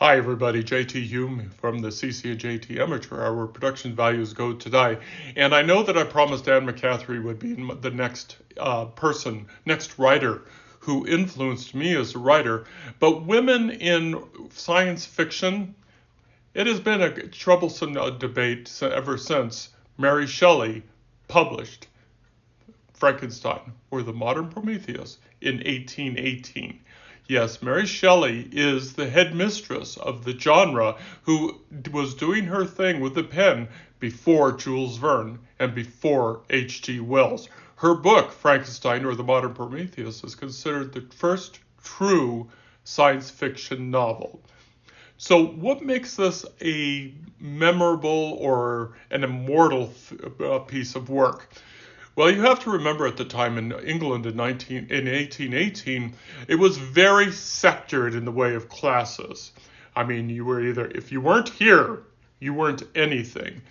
Hi everybody, JT Hume from the CC and JT Amateur Hour. Production values go today. And I know that I promised Anne McCaffrey would be the next next writer who influenced me as a writer. But women in science fiction, it has been a troublesome debate ever since Mary Shelley published Frankenstein or the Modern Prometheus in 1818. Yes, Mary Shelley is the headmistress of the genre who was doing her thing with the pen before Jules Verne and before H.G. Wells. Her book, Frankenstein or the Modern Prometheus, is considered the first true science fiction novel. So what makes this a memorable or an immortal piece of work? Well, you have to remember at the time in England in 1818, it was very sectored in the way of classes. I mean, you were either, if you weren't here, you weren't anything.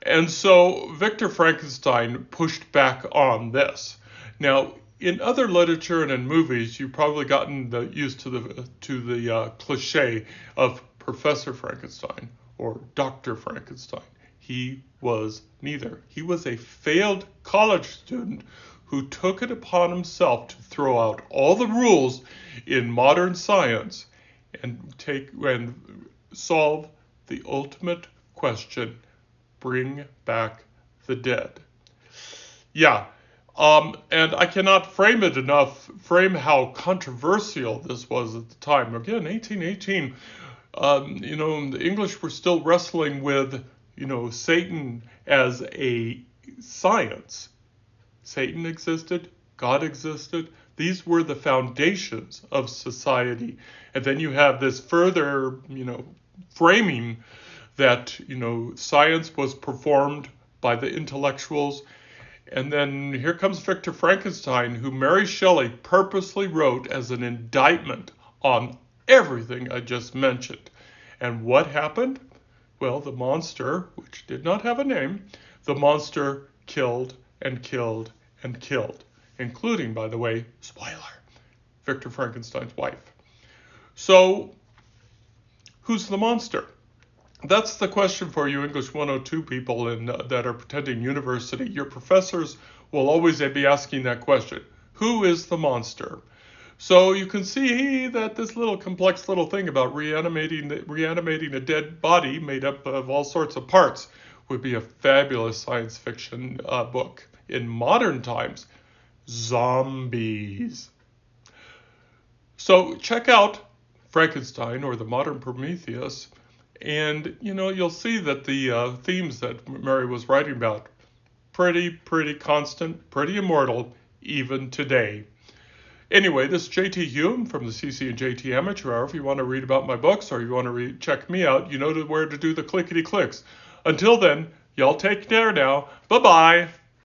And so Victor Frankenstein pushed back on this. Now, in other literature and in movies, you've probably gotten used to the cliche of Professor Frankenstein or Dr. Frankenstein. He was neither. He was a failed college student who took it upon himself to throw out all the rules in modern science and solve the ultimate question: bring back the dead. Yeah, and I cannot frame how controversial this was at the time. Again, 1818, the English were still wrestling with, Satan as a science. Satan existed, God existed. These were the foundations of society. And then you have this further, framing that, science was performed by the intellectuals. And then here comes Victor Frankenstein, who Mary Shelley purposely wrote as an indictment on everything I just mentioned. And what happened? Well, the monster, which did not have a name, the monster killed and killed and killed, including, by the way, spoiler, Victor Frankenstein's wife. So, who's the monster? That's the question for you English 102 people that are pretending university. Your professors will always be asking that question. Who is the monster? So you can see that this little complex little thing about reanimating a dead body made up of all sorts of parts would be a fabulous science fiction book. In modern times, zombies. So check out Frankenstein or the Modern Prometheus, and you'll see that the themes that Mary was writing about pretty constant, pretty immortal even today. Anyway, this is JT Hume from the CC and JT Amateur Hour. If you want to read about my books or you want to check me out, you know where to do the clickety clicks. Until then, y'all take care now. Bye-bye.